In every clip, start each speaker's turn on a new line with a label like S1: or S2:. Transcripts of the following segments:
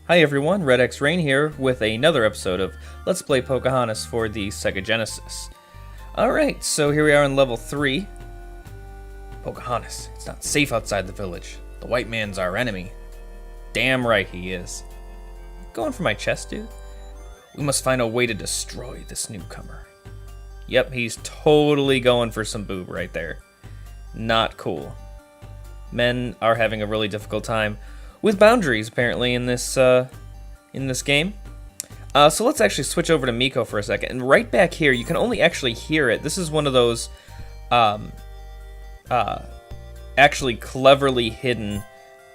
S1: Hi everyone, Red X Rain here with another episode of Let's Play Pocahontas for the Sega Genesis. Alright, so here we are in level 3. Pocahontas, it's not safe outside the village. The white man's our enemy. Damn right he is. Going for my chest, dude? We must find a way to destroy this newcomer. Yep, he's totally going for some boob right there. Not cool. Men are having a really difficult time with boundaries, apparently, in this game. So let's actually switch over to Miko for a second. And right back here, you can only actually hear it. This is one of those actually cleverly hidden,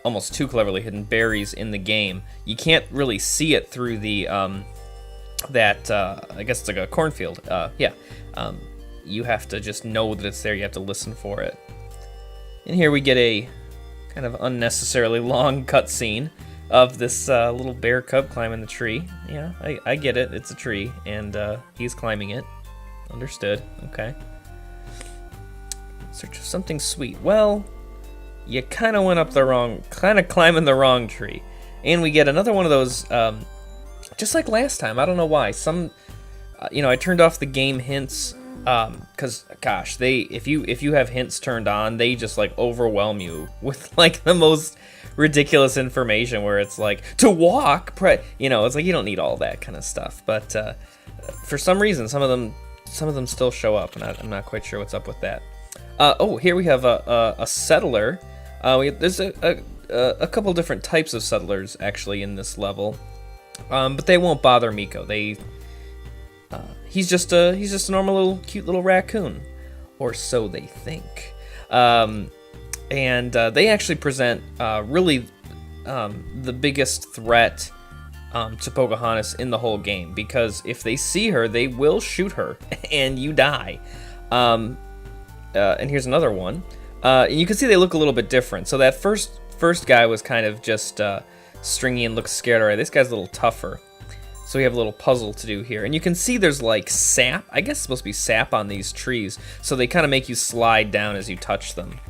S1: almost too cleverly hidden berries in the game. You can't really see it through the, I guess it's like a cornfield. You have to just know that it's there. You have to listen for it. And here we get a kind of unnecessarily long cutscene of this little bear cub climbing the tree. Yeah, I get it. It's a tree, and he's climbing it. Understood. Okay. Search for something sweet. Well, you kind of went up the wrong, kind of climbing the wrong tree. And we get another one of those, just like last time. I don't know why. I turned off the game hints. Cause gosh, if you have hints turned on, they just like overwhelm you with like the most ridiculous information where it's like to walk, it's like you don't need all that kind of stuff. But for some reason, some of them still show up, and I'm not quite sure what's up with that. Here we have a settler. There's a couple different types of settlers actually in this level, but they won't bother Miko. He's just a normal cute little raccoon, or so they think. They actually present really the biggest threat to Pocahontas in the whole game, because if they see her, they will shoot her and you die. And here's another one. And you can see they look a little bit different. So that first guy was kind of just stringy and looks scared. All right, this guy's a little tougher. So we have a little puzzle to do here. And you can see there's like sap. I guess it's supposed to be sap on these trees. So they kind of make you slide down as you touch them.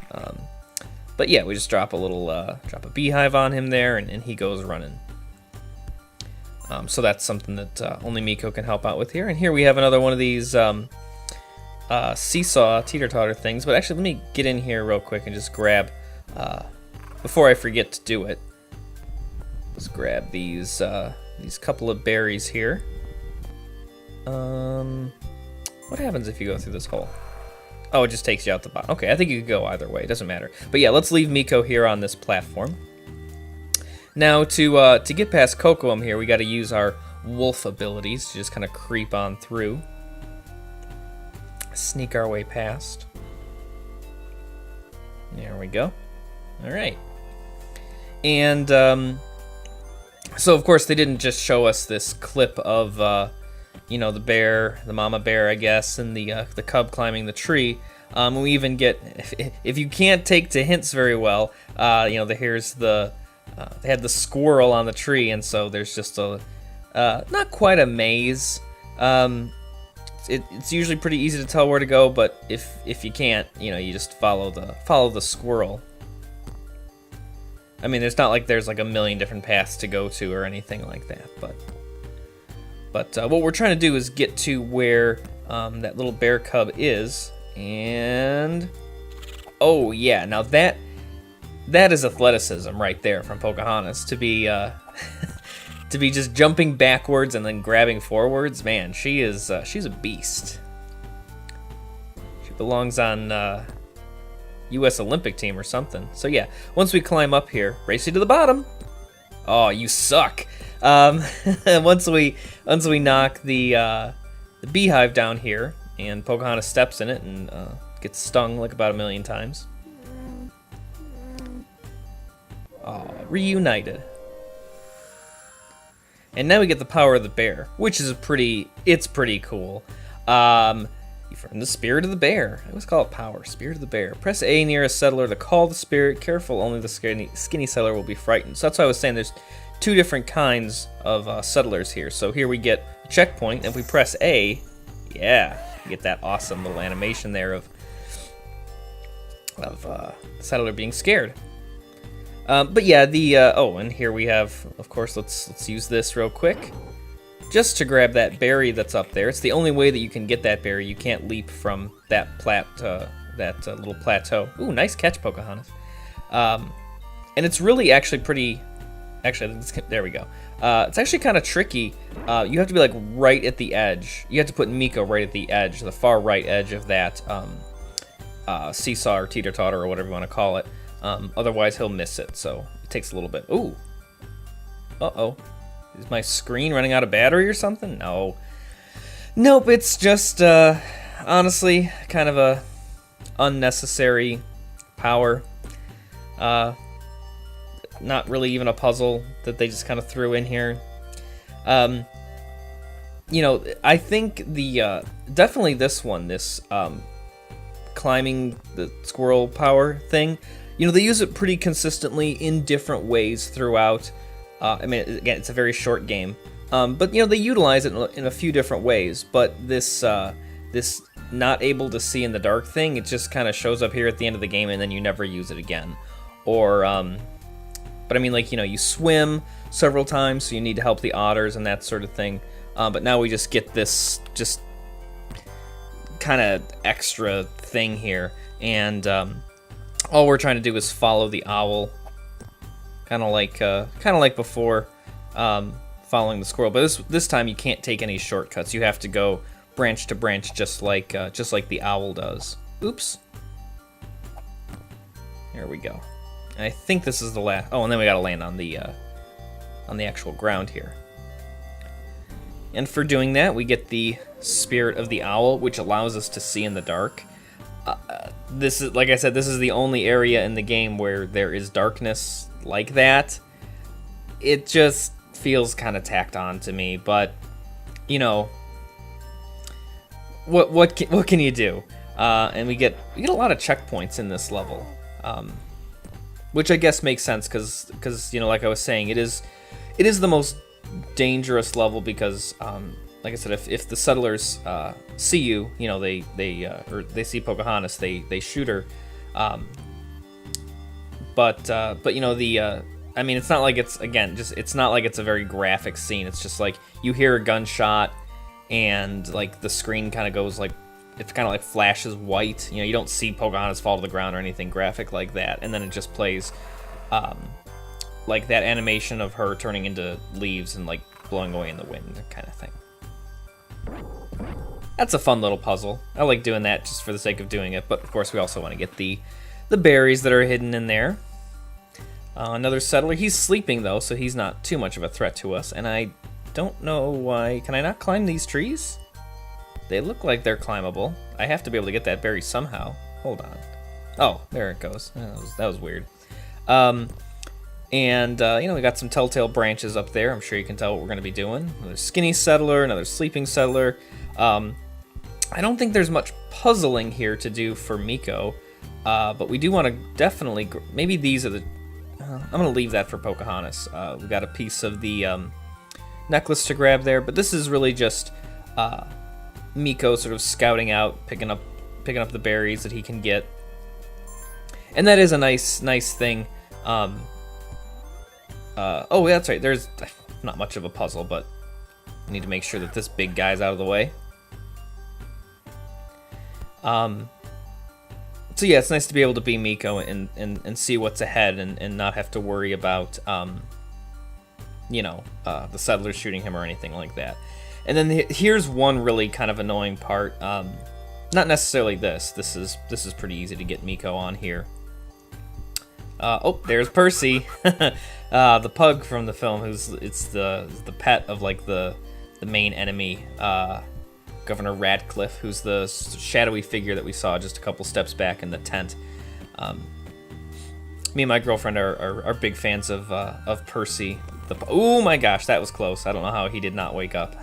S1: But yeah, we just drop a beehive on him there, and he goes running. So that's something that only Miko can help out with here. And here we have another one of these seesaw teeter-totter things. But actually, let me get in here real quick and just grab, before I forget to do it, let's grab these couple of berries here. What happens if you go through this hole? Oh, it just takes you out the bottom. Okay, I think you could go either way. It doesn't matter. But yeah, let's leave Miko here on this platform. Now, to get past Kocoum here, we got to use our wolf abilities to just kind of creep on through. Sneak our way past. There we go. All right. And, so, of course, they didn't just show us this clip of, the bear, the mama bear, I guess, and the cub climbing the tree. We even get, if you can't take to hints very well, they had the squirrel on the tree, and so there's just not quite a maze. It's usually pretty easy to tell where to go, but if you can't, you just follow the squirrel. I mean, it's not like there's like a million different paths to go to or anything like that, but what we're trying to do is get to where that little bear cub is, and oh yeah, now that is athleticism right there from Pocahontas to be to be just jumping backwards and then grabbing forwards. Man, she's a beast. She belongs on U.S. Olympic team or something. So yeah, once we climb up here, race you to the bottom. Oh, you suck. Once we knock the beehive down here, and Pocahontas steps in it and gets stung like about 1,000,000 times. Oh, reunited. And now we get the power of the bear, which is pretty cool. You've earned the spirit of the bear. I always call it power. Spirit of the bear. Press A near a settler to call the spirit. Careful, only the skinny settler will be frightened. So that's why I was saying there's two different kinds of settlers here. So here we get a checkpoint, and if we press A, yeah, you get that awesome little animation there of the settler being scared. But yeah, the oh, and here we have, of course, let's use this real quick, just to grab that berry that's up there. It's the only way that you can get that berry. You can't leap from that little plateau. Ooh, nice catch, Pocahontas. And it's really actually pretty. Actually, there we go. It's actually kind of tricky. You have to be like right at the edge. You have to put Miko right at the edge, the far right edge of that seesaw or teeter-totter or whatever you want to call it. Otherwise, he'll miss it. So it takes a little bit. Ooh. Uh-oh. Is my screen running out of battery or something? No. Nope. It's just honestly kind of a unnecessary power. Not really even a puzzle that they just kind of threw in here. You know, I think the definitely this one, this climbing the squirrel power thing, you know, they use it pretty consistently in different ways throughout. I mean, again, it's a very short game, but you know, they utilize it in a few different ways. But this this not able to see in the dark thing, it just kind of shows up here at the end of the game, and then you never use it again. Or but I mean, like, you know, you swim several times, so you need to help the otters and that sort of thing. But now we just get this just kind of extra thing here, and all we're trying to do is follow the owl, kind of like before, following the squirrel. But this time you can't take any shortcuts. You have to go branch to branch, just like the owl does. Oops. There we go. And I think this is the last. Oh, and then we gotta land on the actual ground here. And for doing that, we get the Spirit of the Owl, which allows us to see in the dark. This is, like I said, this is the only area in the game where there is darkness like that. It just feels kind of tacked on to me, but you know, what can you do? And we get a lot of checkpoints in this level, which I guess makes sense because you know, like I was saying, it is the most dangerous level because, like I said, if the settlers see you, you know, they see Pocahontas, they shoot her. But you know, I mean, it's not like it's not like it's a very graphic scene. It's just like you hear a gunshot and like the screen kind of goes like, it's kind of like flashes white. You know, you don't see Pocahontas fall to the ground or anything graphic like that, and then it just plays like that animation of her turning into leaves and like blowing away in the wind kind of thing. That's a fun little puzzle. I like doing that just for the sake of doing it, but of course we also want to get the berries that are hidden in there. Another settler. He's sleeping though, so he's not too much of a threat to us, and I don't know why. Can I not climb these trees? They look like they're climbable. I have to be able to get that berry somehow. Hold on. Oh, there it goes. That was weird. And, you know, we got some telltale branches up there. I'm sure you can tell what we're going to be doing. Another skinny settler, another sleeping settler. I don't think there's much puzzling here to do for Miko, but we do want to definitely... Maybe these are the... I'm going to leave that for Pocahontas. We got a piece of the necklace to grab there, but this is really just Miko sort of scouting out, picking up the berries that he can get. And that is a nice thing. Oh, that's right. There's not much of a puzzle, but I need to make sure that this big guy's out of the way. So yeah, it's nice to be able to be Miko and see what's ahead and not have to worry about, you know, the settlers shooting him or anything like that. And then here's one really kind of annoying part. Not necessarily this. This is pretty easy to get Miko on here. Oh, there's Percy, the pug from the film. It's the pet of like the main enemy, Governor Radcliffe, who's the shadowy figure that we saw just a couple steps back in the tent. Me and my girlfriend are big fans of Percy. Oh my gosh, that was close. I don't know how he did not wake up.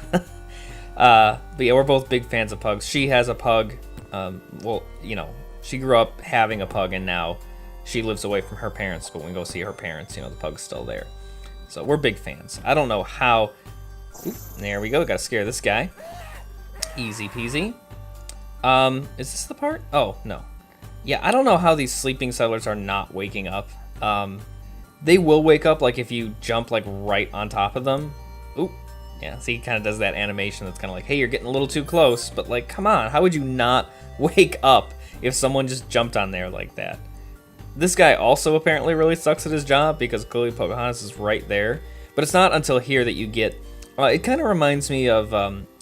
S1: But yeah, we're both big fans of pugs. She has a pug. Well, you know, she grew up having a pug, and now she lives away from her parents. But when we go see her parents, you know, the pug's still there. So we're big fans. I don't know how. Oop, there we go. Gotta scare this guy. Easy peasy. Is this the part? Oh, no. Yeah, I don't know how these sleeping settlers are not waking up. They will wake up, like, if you jump, like, right on top of them. Oop. Yeah, see, he kind of does that animation that's kind of like, hey, you're getting a little too close, but, like, come on, how would you not wake up if someone just jumped on there like that? This guy also apparently really sucks at his job, because clearly Pocahontas is right there. But it's not until here that you get... it kind of reminds me of...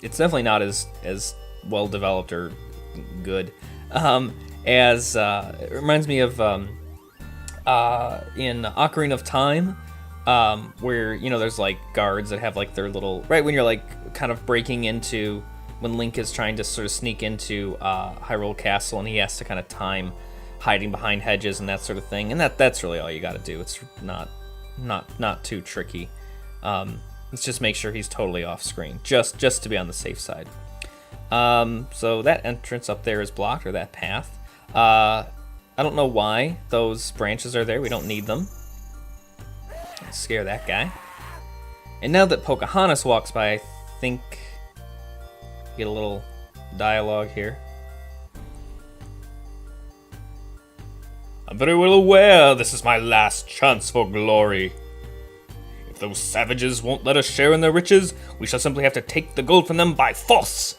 S1: it's definitely not as well developed or good as... it reminds me of in Ocarina of Time, where, you know, there's like guards that have like their little... Right when you're like kind of breaking into... When Link is trying to sort of sneak into Hyrule Castle, and he has to kind of time hiding behind hedges and that sort of thing. And that's really all you got to do. It's not too tricky. Let's just make sure he's totally off screen, just to be on the safe side. So that entrance up there is blocked, or that path. I don't know why those branches are there. We don't need them. Let's scare that guy. And now that Pocahontas walks by, I think get a little dialogue here. I'm very well aware this is my last chance for glory. If those savages won't let us share in their riches, we shall simply have to take the gold from them by force.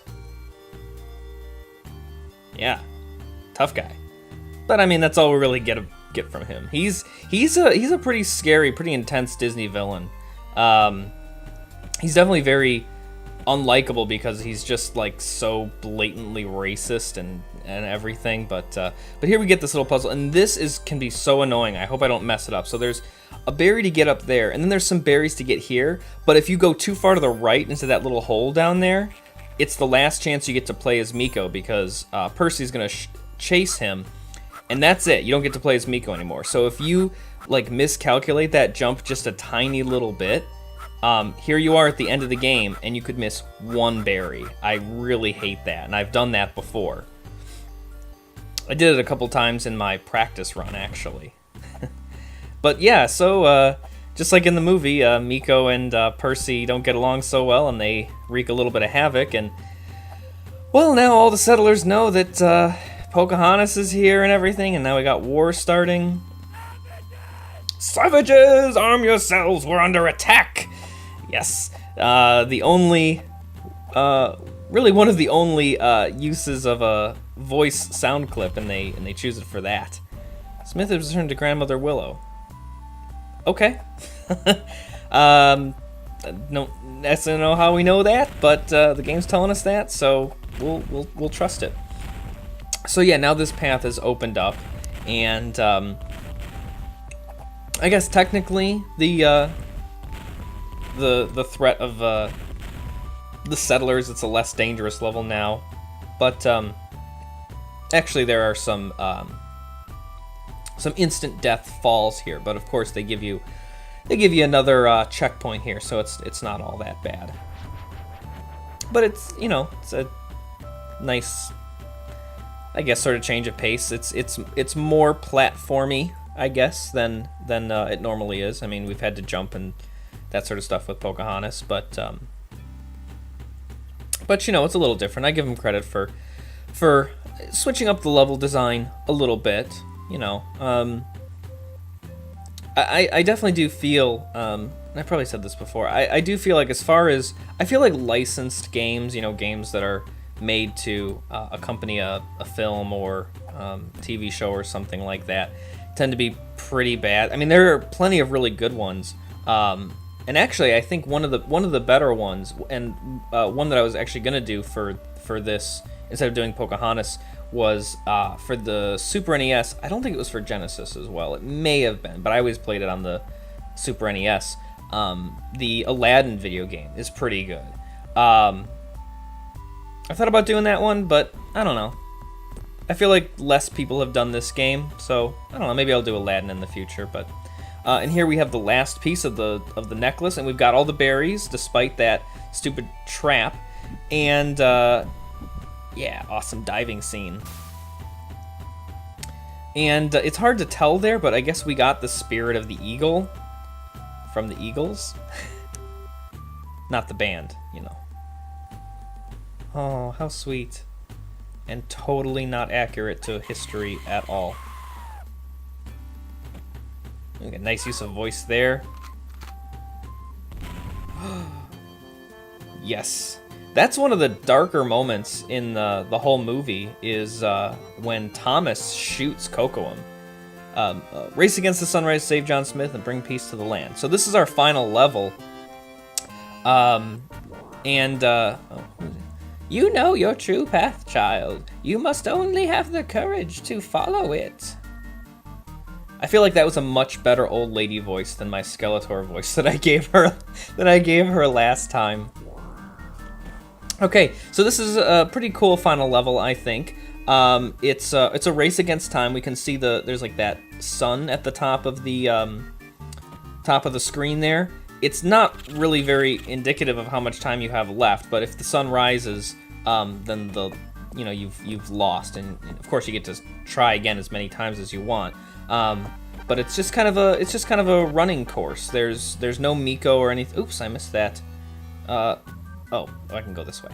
S1: Yeah, tough guy. But I mean, that's all we really get from him. He's a pretty scary, pretty intense Disney villain. He's definitely very unlikable because he's just like so blatantly racist and everything. But here we get this little puzzle, and this can be so annoying. I hope I don't mess it up. So there's a berry to get up there, and then there's some berries to get here. But if you go too far to the right into that little hole down there, it's the last chance you get to play as Miko, because Percy's gonna chase him, and that's it. You don't get to play as Miko anymore. So if you like miscalculate that jump just a tiny little bit, here you are at the end of the game, and you could miss one berry. I really hate that, and I've done that before. I did it a couple times in my practice run, actually. But yeah, so just like in the movie, Miko and Percy don't get along so well, and they wreak a little bit of havoc, and well, now all the settlers know that Pocahontas is here and everything, and now we got war starting. Savages, arm yourselves, we're under attack! Yes, the only, really one of the only uses of a voice sound clip, and they choose it for that. Smith has returned to Grandmother Willow. Okay. No, that's don't know how we know that, but the game's telling us that, so we'll trust it. So yeah, now this path is opened up, and I guess technically the threat of the settlers, it's a less dangerous level now, but actually there are some instant death falls here, but of course they give you another checkpoint here, so it's not all that bad. But it's, you know, it's a nice, I guess, sort of change of pace. It's more platformy, I guess, than it normally is. I mean, we've had to jump and that sort of stuff with Pocahontas, but you know, it's a little different. I give him credit for switching up the level design a little bit. You know, I definitely do feel, and I probably said this before, I do feel like, as far as, I feel like licensed games, you know, games that are made to accompany a film or TV show or something like that, tend to be pretty bad. I mean, there are plenty of really good ones, and actually, I think one of the better ones, and one that I was actually gonna do for this instead of doing Pocahontas, was for the Super NES. I don't think it was for Genesis as well. It may have been, but I always played it on the Super NES. The Aladdin video game is pretty good. I thought about doing that one, but I don't know. I feel like less people have done this game, so I don't know. Maybe I'll do Aladdin in the future. But and here we have the last piece of the necklace, and we've got all the berries, despite that stupid trap. And yeah, awesome diving scene. And it's hard to tell there, but I guess we got the spirit of the eagle from the Eagles. Not the band, you know. Oh, how sweet. And totally not accurate to history at all. Okay, nice use of voice there. Yes. That's one of the darker moments in the whole movie is when Thomas shoots Kocoum. Race against the sunrise, save John Smith, and bring peace to the land. So this is our final level. You know your true path, child. You must only have the courage to follow it. I feel like that was a much better old lady voice than my Skeletor voice that I gave her last time. Okay, so this is a pretty cool final level, I think. It's a race against time. We can see there's like that sun at the top of the screen there. It's not really very indicative of how much time you have left, but if the sun rises, then you've lost, and of course you get to try again as many times as you want. But it's just kind of a running course. There's no Miko or anything. Oops, I missed that. Oh, I can go this way.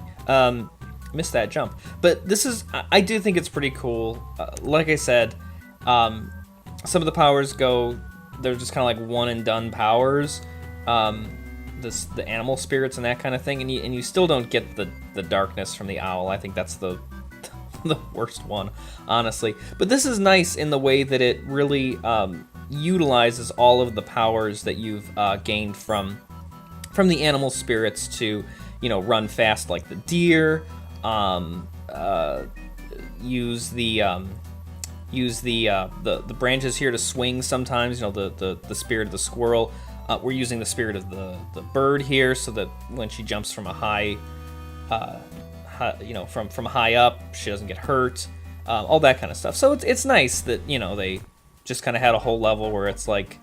S1: Missed that jump. But I do think it's pretty cool. Like I said, some of the powers they're just kind of like one and done powers. The animal spirits and that kind of thing, and you still don't get the darkness from the owl. I think that's the worst one, honestly. But this is nice in the way that it really utilizes all of the powers that you've gained from the animal spirits to, run fast like the deer, use the branches here to swing sometimes, the spirit of the squirrel. We're using the spirit of the bird here so that when she jumps from a high, from high up, she doesn't get hurt, all that kind of stuff. So it's nice that, they just kind of had a whole level where it's like,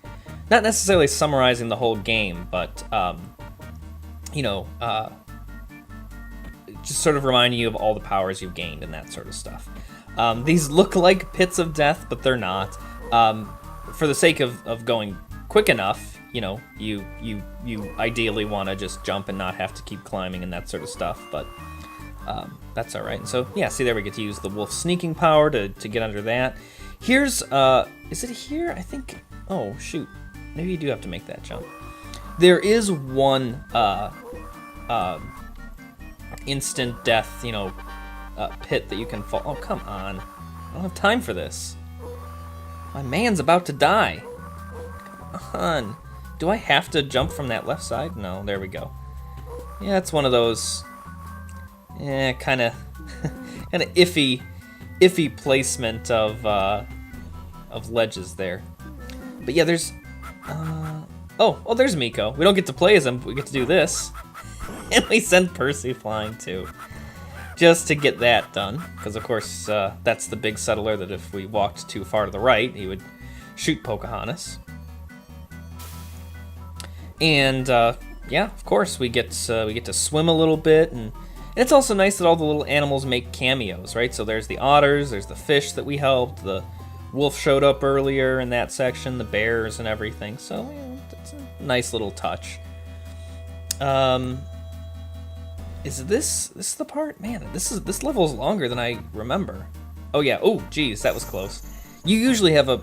S1: not necessarily summarizing the whole game, but, just sort of reminding you of all the powers you've gained and that sort of stuff. These look like pits of death, but they're not. For the sake of going quick enough, you ideally want to just jump and not have to keep climbing and that sort of stuff, but that's all right. And so, yeah, see there, we get to use the wolf sneaking power to get under that. Here's, is it here? I think, oh, shoot. Maybe you do have to make that jump. There is one instant death, pit that you can fall. Oh, come on. I don't have time for this. My man's about to die. Come on. Do I have to jump from that left side? No, there we go. Yeah, it's one of those, kind of iffy placement of ledges there. But yeah, there's, there's Miko. We don't get to play as him, we get to do this. And we send Percy flying too, just to get that done. Because of course, that's the big settler that if we walked too far to the right, he would shoot Pocahontas. And yeah, of course, we get to swim a little bit, and it's also nice that all the little animals make cameos, right? So there's the otters, there's the fish that we helped, the wolf showed up earlier in that section, the bears and everything. So it's a nice little touch. Is this the part? Man, this level is longer than I remember. Oh yeah. Oh geez, that was close. You usually have a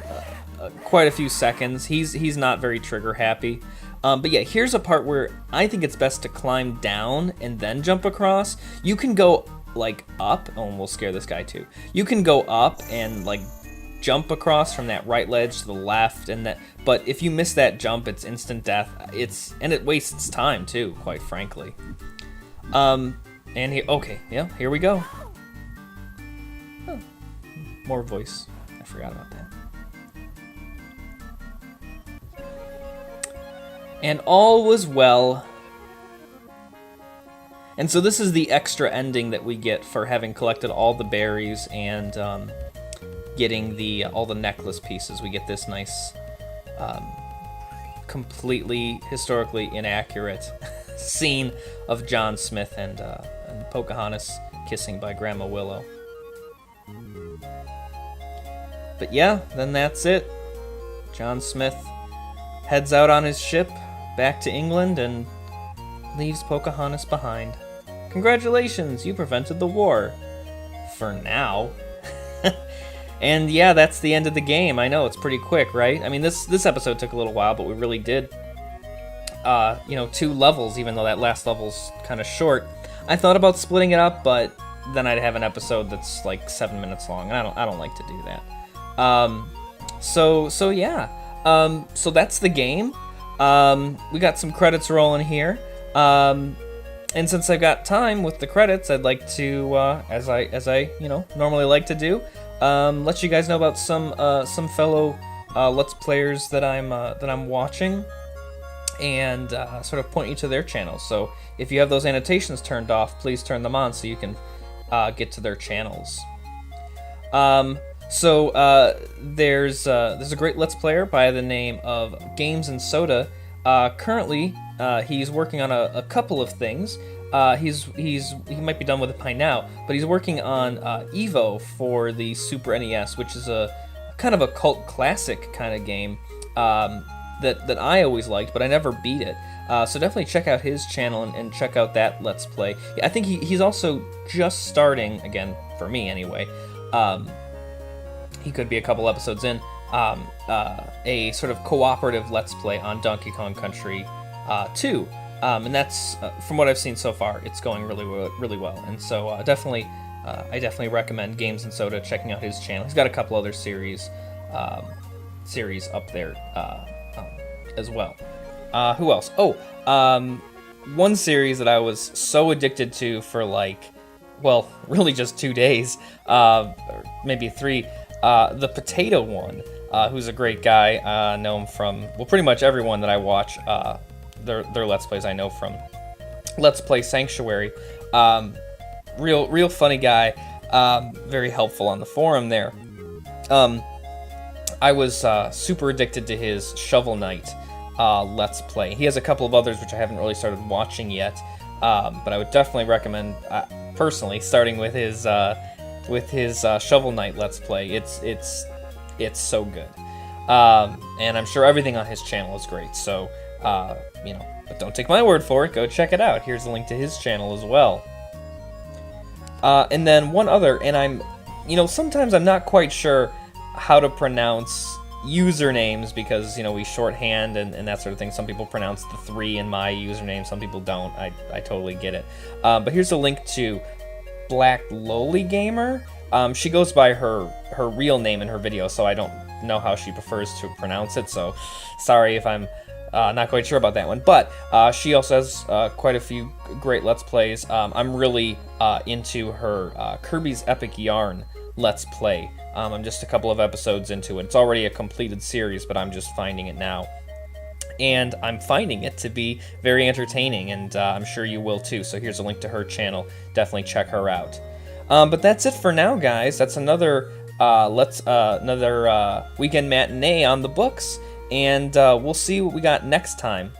S1: quite a few seconds. He's not very trigger happy. But yeah, here's a part where I think it's best to climb down and then jump across. You can go like up. Oh, and we'll scare this guy too. You can go up and like jump across from that right ledge to the left, and that. But if you miss that jump, it's instant death. And it wastes time too, quite frankly. And here, okay, yeah, here we go. Oh, more voice. I forgot about that. And all was well. And so this is the extra ending that we get for having collected all the berries and getting all the necklace pieces. We get this nice, completely historically inaccurate scene of John Smith and Pocahontas kissing by Grandma Willow. But yeah, then that's it. John Smith heads out on his ship back to England and leaves Pocahontas behind. Congratulations, you prevented the war. For now. And yeah, that's the end of the game. I know, it's pretty quick, right? I mean, this episode took a little while, but we really did, 2 levels, even though that last level's kind of short. I thought about splitting it up, but then I'd have an episode that's like 7 minutes long, and I don't like to do that. So yeah. So that's the game. We got some credits rolling here. And since I've got time with the credits, I'd like to, as I normally like to do, let you guys know about some fellow Let's Players that I'm watching, and sort of point you to their channels. So if you have those annotations turned off, please turn them on so you can get to their channels. So there's a great Let's Player by the name of Games and Soda. Currently, he's working on a couple of things. He might be done with it by now, but he's working on Evo for the Super NES, which is a kind of a cult classic kind of game that I always liked, but I never beat it. So definitely check out his channel and check out that Let's Play. Yeah, I think he's also just starting, again, for me anyway, he could be a couple episodes in, a sort of cooperative Let's Play on Donkey Kong Country 2. And that's, from what I've seen so far, it's going really well. And so I definitely recommend Games and Soda checking out his channel. He's got a couple other series up there as well. Who else? One series that I was so addicted to for really just 2 days, or maybe 3, the Potato one, who's a great guy. I know him from, pretty much everyone that I watch, their Let's Plays I know from Let's Play Sanctuary. Real funny guy, very helpful on the forum there. I was super addicted to his Shovel Knight Let's Play. He has a couple of others which I haven't really started watching yet, but I would definitely recommend, personally, starting with his Shovel Knight Let's Play. It's so good, and I'm sure everything on his channel is great. So but don't take my word for it. Go check it out. Here's a link to his channel as well. And then one other, and sometimes I'm not quite sure how to pronounce usernames because, we shorthand and that sort of thing. Some people pronounce the 3 in my username, some people don't. I totally get it. But here's a link to Black Lowly Gamer. She goes by her real name in her video, so I don't know how she prefers to pronounce it, so sorry if I'm not quite sure about that one. But she also has quite a few great Let's Plays. I'm really into her Kirby's Epic Yarn Let's Play. I'm just a couple of episodes into it. It's already a completed series, but I'm just finding it now. And I'm finding it to be very entertaining, and I'm sure you will too. So here's a link to her channel. Definitely check her out. But that's it for now, guys. That's another weekend matinee on the books, and we'll see what we got next time.